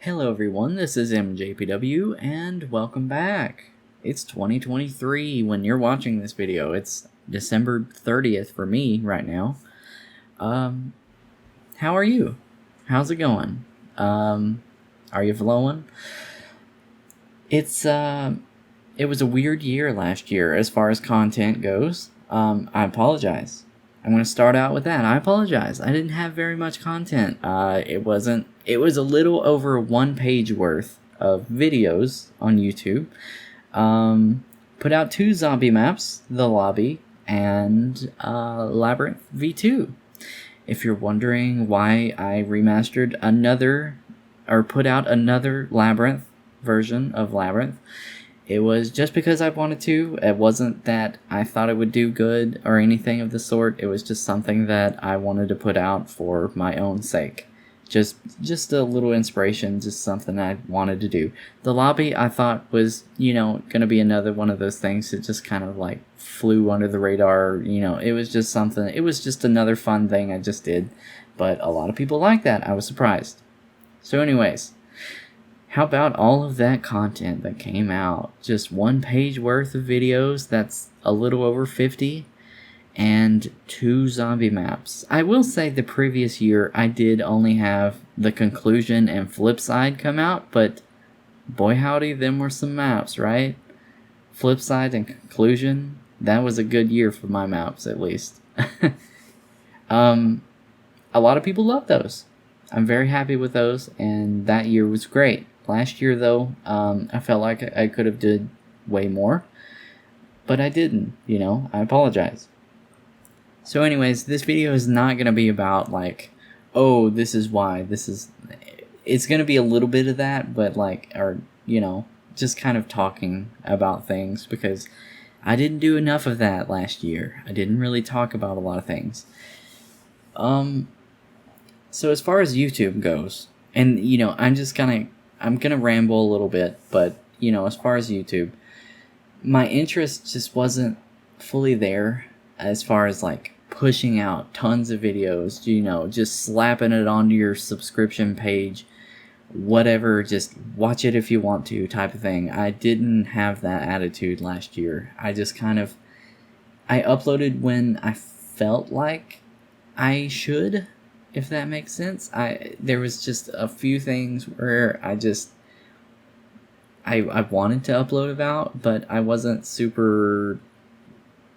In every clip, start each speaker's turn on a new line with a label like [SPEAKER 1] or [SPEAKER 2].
[SPEAKER 1] Hello everyone, this is MJPW and welcome back. It's 2023 when you're watching this video. It's December 30th for me right now. How are you? How's it going? Are you flowing? It was a weird year last year as far as content goes. I apologize. I'm going to start out with that. I apologize. I didn't have very much content. It was a little over 1 page worth of videos on YouTube. Put out 2 zombie maps, The Lobby and Labyrinth V2. If you're wondering why I remastered put out another Labyrinth version of Labyrinth, it was just because I wanted to. It wasn't that I thought it would do good or anything of the sort. It was just something that I wanted to put out for my own sake. Just a little inspiration, just something I wanted to do. The Lobby I thought was, going to be another one of those things that just kind of like flew under the radar. It was just something. It was just another fun thing I just did. But a lot of people like that. I was surprised. So anyways, how about all of that content that came out? Just 1 page worth of videos, that's a little over 50, and 2 zombie maps. I will say the previous year I did only have the conclusion and flip side come out, but boy howdy, them were some maps, right? Flip side and conclusion, that was a good year for my maps at least. A lot of people love those. I'm very happy with those, and that year was great. Last year, though, I felt like I could have did way more, but I didn't, I apologize. So anyways, this video is not going to be about, like, oh, this is why, it's going to be a little bit of that, but, just kind of talking about things, because I didn't do enough of that last year. I didn't really talk about a lot of things. So as far as YouTube goes, and, I'm going to ramble a little bit, but, as far as YouTube, my interest just wasn't fully there as far as, like, pushing out tons of videos, just slapping it onto your subscription page, whatever, just watch it if you want to type of thing. I didn't have that attitude last year. I just I uploaded when I felt like I should, if that makes sense. There was just a few things where I wanted to upload about, but I wasn't super,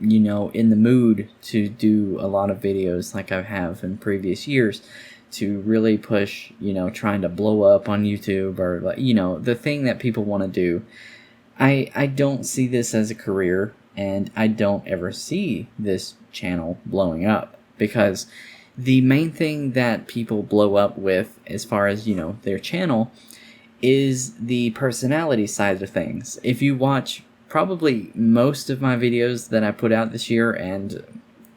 [SPEAKER 1] in the mood to do a lot of videos like I have in previous years to really push, trying to blow up on YouTube or, the thing that people want to do. I don't see this as a career, and I don't ever see this channel blowing up, because the main thing that people blow up with as far as, their channel is the personality side of things. If you watch probably most of my videos that I put out this year and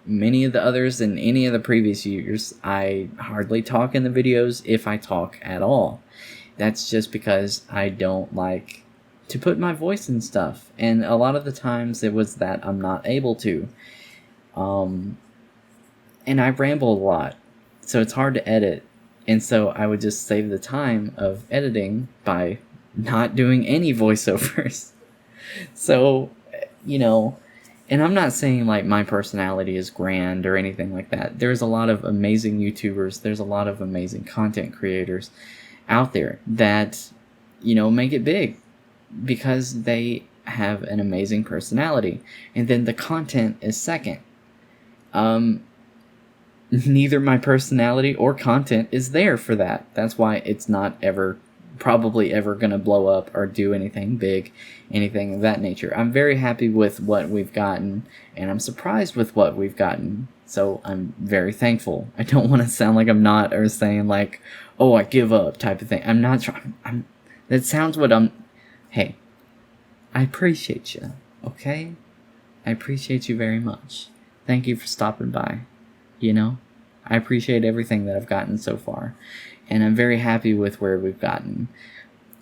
[SPEAKER 1] many of the others in any of the previous years, I hardly talk in the videos, if I talk at all. That's just because I don't like to put my voice in stuff. And a lot of the times it was that I'm not able to. And I ramble a lot, so it's hard to edit. And so I would just save the time of editing by not doing any voiceovers. So, and I'm not saying like my personality is grand or anything like that. There's a lot of amazing YouTubers, there's a lot of amazing content creators out there that, make it big because they have an amazing personality. And then the content is second. Neither my personality or content is there for that. That's why it's not probably ever going to blow up or do anything big, anything of that nature. I'm very happy with what we've gotten, and I'm surprised with what we've gotten. So I'm very thankful. I don't want to sound like I'm not, or saying like, oh, I give up type of thing. I'm not trying. That sounds what I'm. Hey, I appreciate you, okay? I appreciate you very much. Thank you for stopping by. I appreciate everything that I've gotten so far, and I'm very happy with where we've gotten.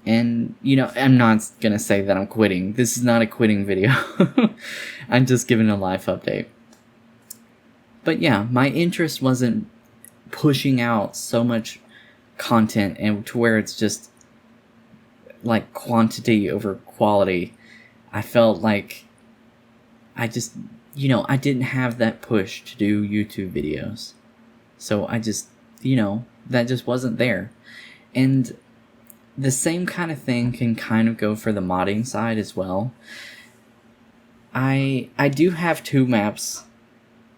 [SPEAKER 1] And, I'm not going to say that I'm quitting. This is not a quitting video. I'm just giving a life update. But yeah, my interest wasn't pushing out so much content and to where it's just like quantity over quality. I felt like I just, I didn't have that push to do YouTube videos. So I just, that just wasn't there. And the same kind of thing can kind of go for the modding side as well. I do have 2 maps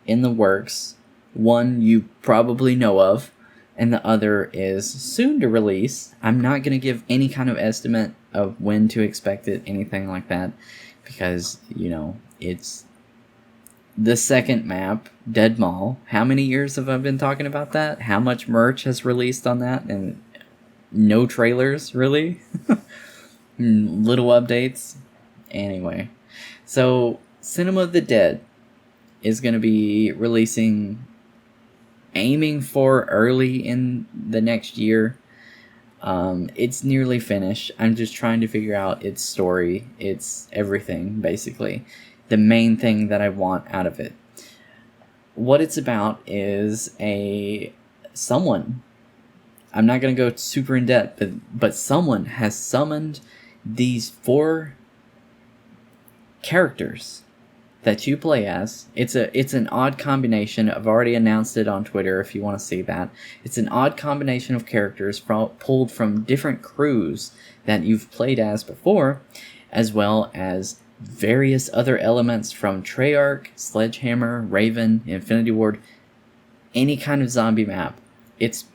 [SPEAKER 1] in the works. One you probably know of, and the other is soon to release. I'm not going to give any kind of estimate of when to expect it, anything like that, because, it's the second map, Dead Mall. How many years have I been talking about that? How much merch has released on that? And no trailers, really? Little updates. Anyway, so Cinema of the Dead is going to be releasing, aiming for early in the next year. It's nearly finished. I'm just trying to figure out its story, its everything, basically. The main thing that I want out of it. What it's about is someone. I'm not going to go super in depth, but someone has summoned these 4 characters that you play as. It's an odd combination. I've already announced it on Twitter if you want to see that. It's an odd combination of characters pulled from different crews that you've played as before, as well as various other elements from Treyarch, Sledgehammer, Raven, Infinity Ward, any kind of zombie map.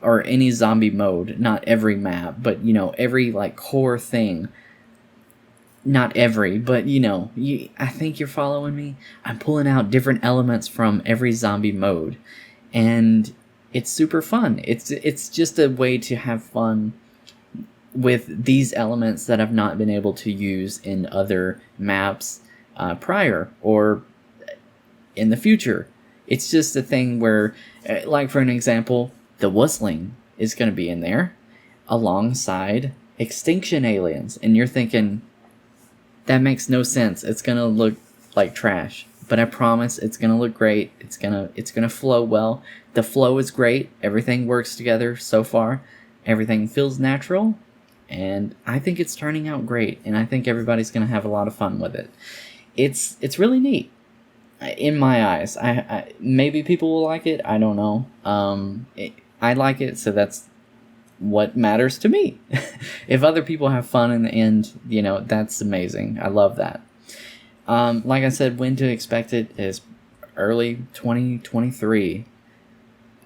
[SPEAKER 1] Or any zombie mode, not every map, but every like core thing. Not every, but I think you're following me. I'm pulling out different elements from every zombie mode, and it's super fun. It's just a way to have fun with these elements that I've not been able to use in other maps prior or in the future. It's just a thing where, like for an example, the Wussling is going to be in there alongside Extinction Aliens, and you're thinking, that makes no sense. It's going to look like trash. But I promise it's going to look great. It's going to flow well. The flow is great. Everything works together so far. Everything feels natural. And I think it's turning out great. And I think everybody's going to have a lot of fun with it. It's really neat. In my eyes. I maybe people will like it. I don't know. I like it, so that's what matters to me. If other people have fun in the end, that's amazing. I love that. Like I said, when to expect it is early 2023.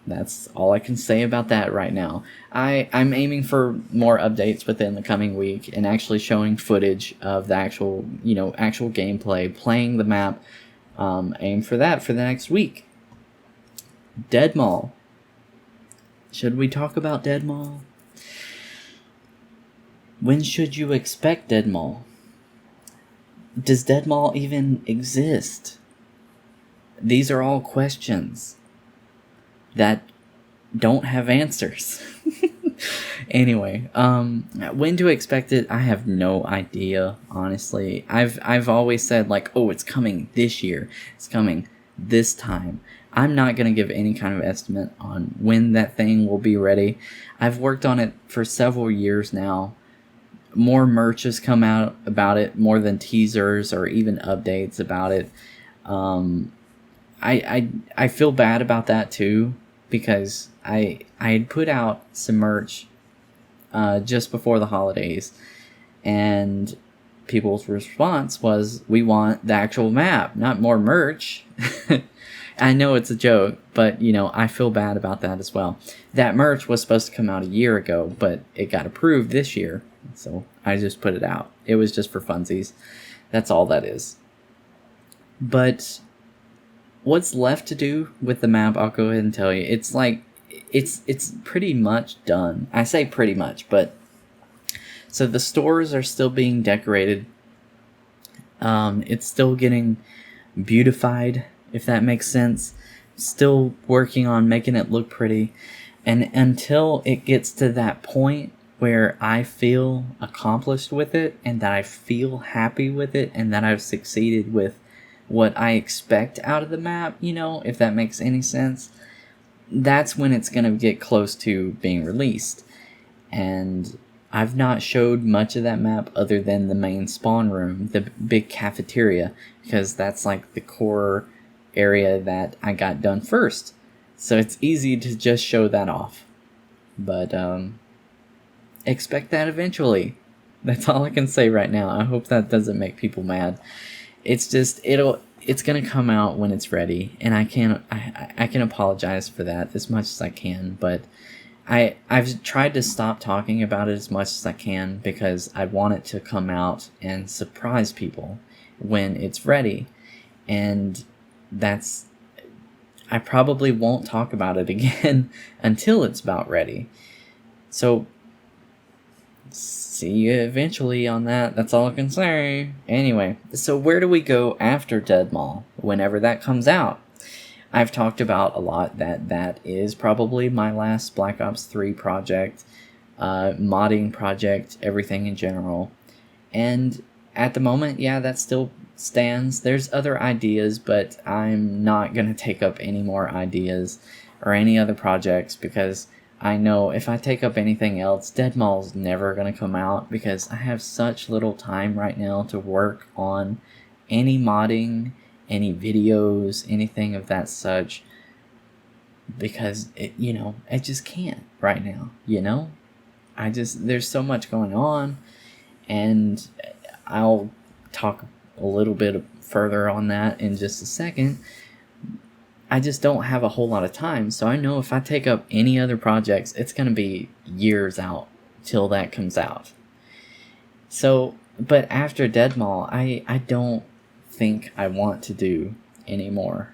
[SPEAKER 1] That's all I can say about that right now. I'm aiming for more updates within the coming week and actually showing footage of the actual gameplay, playing the map. Aim for that for the next week. Dead Mall. Should we talk about Dead Mall? When should you expect Dead Mall? Does Dead Mall even exist? These are all questions that don't have answers. Anyway, when to expect it, I have no idea, honestly. I've always said, like, oh, it's coming this year. It's coming this time. I'm not going to give any kind of estimate on when that thing will be ready. I've worked on it for several years now. More merch has come out about it, more than teasers or even updates about it. I feel bad about that too, because I had put out some merch just before the holidays, and people's response was, we want the actual map, not more merch. I know it's a joke, but I feel bad about that as well. That merch was supposed to come out a year ago, but it got approved this year, so I just put it out. It was just for funsies. That's all that is. But what's left to do with the map, I'll go ahead and tell you. It's like, it's pretty much done. I say pretty much, but so the stores are still being decorated. It's still getting beautified, if that makes sense. Still working on making it look pretty. And until it gets to that point where I feel accomplished with it, and that I feel happy with it, and that I've succeeded with what I expect out of the map, if that makes any sense, that's when it's going to get close to being released. And I've not showed much of that map other than the main spawn room, the big cafeteria, because that's like the core area that I got done first. So it's easy to just show that off. But expect that eventually. That's all I can say right now. I hope that doesn't make people mad. It's just it's gonna come out when it's ready, and I can apologize for that as much as I can, but I've tried to stop talking about it as much as I can because I want it to come out and surprise people when it's ready. And I probably won't talk about it again until it's about ready. So see you eventually on that. That's all I can say. Anyway, so where do we go after Dead Mall whenever that comes out? I've talked about a lot that is probably my last Black Ops 3 project, modding project, everything in general. And at the moment, yeah, that still stands. There's other ideas, but I'm not going to take up any more ideas or any other projects because I know if I take up anything else, Dead Mall's never going to come out because I have such little time right now to work on any modding, any videos, anything of that such, because it just can't right now, there's so much going on, and I'll talk a little bit further on that in just a second. I just don't have a whole lot of time, so I know if I take up any other projects, it's going to be years out till that comes out. So, but after Dead Mall, I don't think I want to do anymore,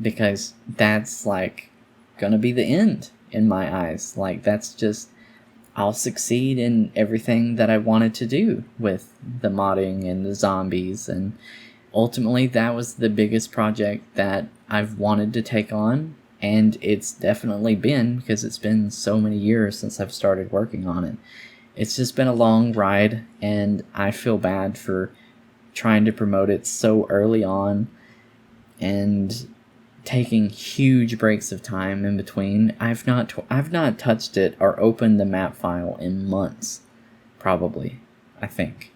[SPEAKER 1] because that's like gonna be the end in my eyes. Like, that's just, I'll succeed in everything that I wanted to do with the modding and the zombies, and ultimately that was the biggest project that I've wanted to take on, and it's definitely been, because it's been so many years since I've started working on it. It's just been a long ride, and I feel bad for trying to promote it so early on and taking huge breaks of time in between. I've not touched it or opened the map file in months, probably. I think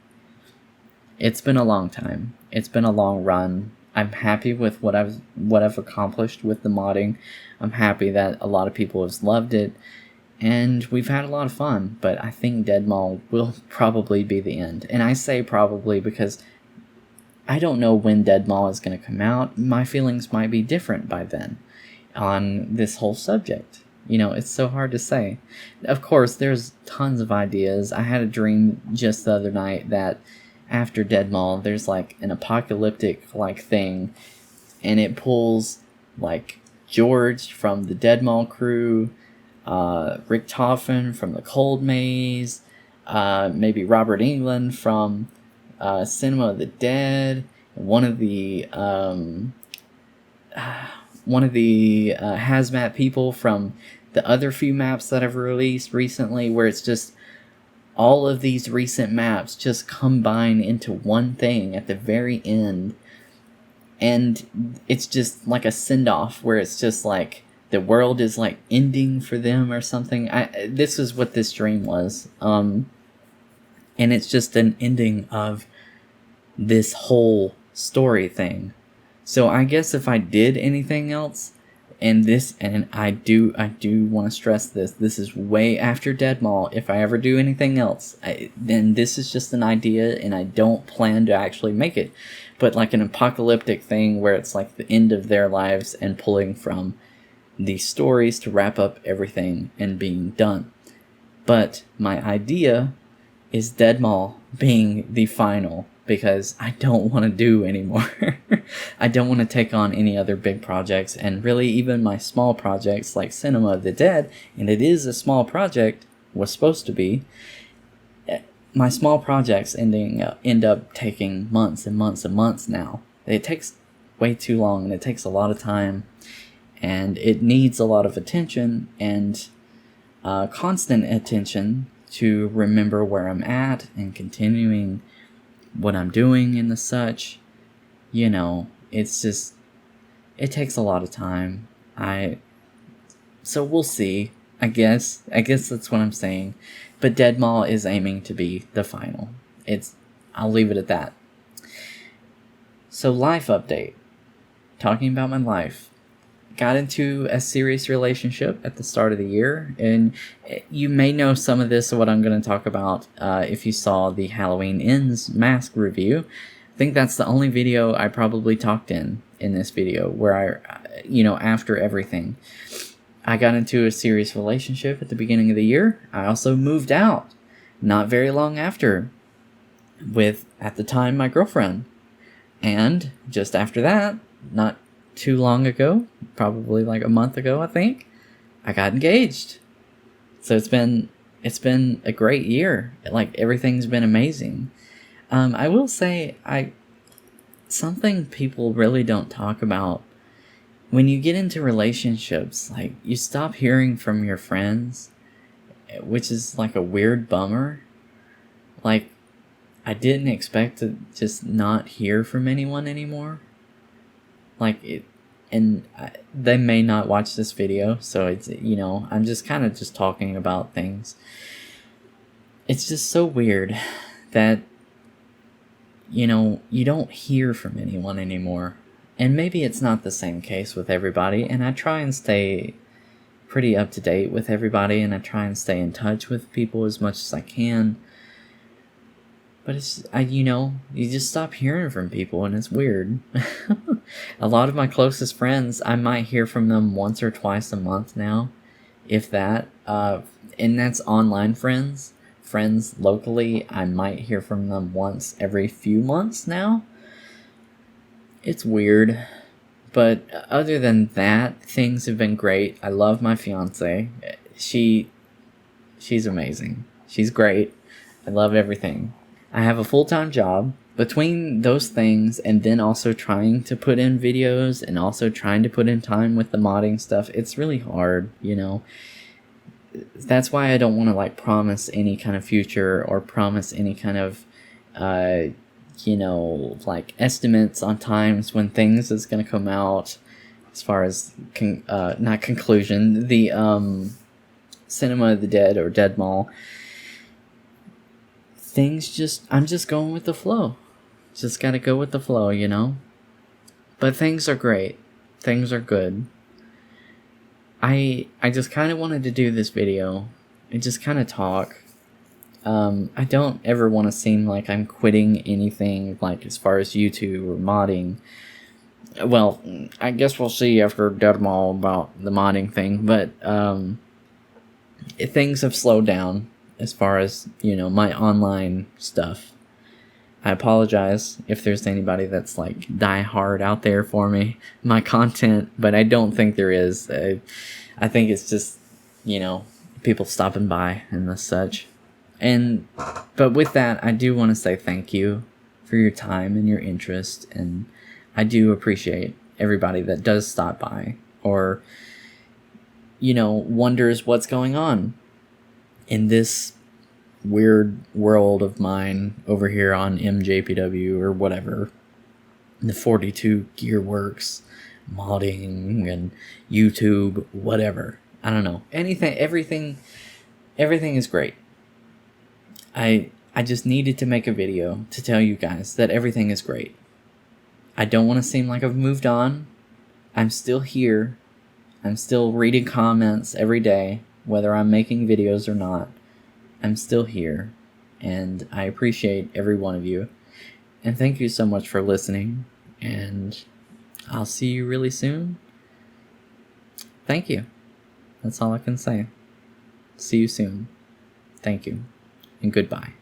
[SPEAKER 1] it's been a long time. It's been a long run. I'm happy with what I've accomplished with the modding. I'm happy that a lot of people have loved it, and we've had a lot of fun. But I think Dead Mall will probably be the end, and I say probably because I don't know when Dead Mall is going to come out. My feelings might be different by then on this whole subject. It's so hard to say. Of course, there's tons of ideas. I had a dream just the other night that after Dead Mall, there's like an apocalyptic like thing, and it pulls like George from the Dead Mall crew, Rick Toffin from the Cold Maze, maybe Robert Englund from Cinema of the Dead, one of the hazmat people from the other few maps that I've released recently, where it's just all of these recent maps just combine into one thing at the very end, and it's just like a send-off where it's just like the world is like ending for them or something. This is what this dream was, and it's just an ending of this whole story thing. So I guess if I did anything else, and I do want to stress this is way after Dead Mall. If I ever do anything else, then this is just an idea, and I don't plan to actually make it. But like an apocalyptic thing where it's like the end of their lives and pulling from these stories to wrap up everything and being done. But my idea is Dead Mall being the final, because I don't want to do anymore. I don't want to take on any other big projects, and really even my small projects like Cinema of the Dead, and it is a small project, was supposed to be. My small projects end up taking months and months and months now. It takes way too long, and it takes a lot of time, and it needs a lot of attention and constant attention to remember where I'm at and continuing what I'm doing and the such. It's just, it takes a lot of time. So we'll see. I guess that's what I'm saying. But Dead Mall is aiming to be the final. I'll leave it at that. So life update. Talking about my life. Got into a serious relationship at the start of the year, and you may know some of this, what I'm going to talk about, if you saw the Halloween Ends mask review. I think that's the only video I probably talked in this video, where after everything. I got into a serious relationship at the beginning of the year. I also moved out not very long after with, at the time, my girlfriend. And just after that, not too long ago, probably like a month ago, I think, I got engaged. So it's been a great year. Like, everything's been amazing. I will say, something people really don't talk about, when you get into relationships, like, you stop hearing from your friends, which is like a weird bummer. Like, I didn't expect to just not hear from anyone anymore. Like, they may not watch this video, so it's, I'm just kind of just talking about things. It's just so weird that, you don't hear from anyone anymore. And maybe it's not the same case with everybody, and I try and stay pretty up to date with everybody, and I try and stay in touch with people as much as I can. But you just stop hearing from people, and it's weird. A lot of my closest friends, I might hear from them once or twice a month now, if that. And that's online friends. Friends locally, I might hear from them once every few months now. It's weird. But other than that, things have been great. I love my fiance. She's amazing. She's great. I love everything. I have a full-time job. Between those things and then also trying to put in videos and also trying to put in time with the modding stuff, it's really hard, That's why I don't want to promise any kind of future or promise any kind of, estimates on times when things is going to come out, as far as, not conclusion, the Cinema of the Dead or Dead Mall. I'm just going with the flow. Just gotta go with the flow, But things are great. Things are good. I just kind of wanted to do this video and just kind of talk. I don't ever want to seem like I'm quitting anything, as far as YouTube or modding. Well, I guess we'll see after Dead Mall about the modding thing, but things have slowed down as far as, my online stuff. I apologize if there's anybody that's die hard out there for my content, but I don't think there is. I think it's just, people stopping by and the such. But with that, I do want to say thank you for your time and your interest, and I do appreciate everybody that does stop by or, wonders what's going on in this weird world of mine over here on MJPW or whatever, the 42 Gearworks, modding and YouTube, whatever. I don't know. Everything is great. I just needed to make a video to tell you guys that everything is great. I don't want to seem like I've moved on. I'm still here. I'm still reading comments every day, whether I'm making videos or not. I'm still here, and I appreciate every one of you. And thank you so much for listening, and I'll see you really soon. Thank you. That's all I can say. See you soon. Thank you, and goodbye.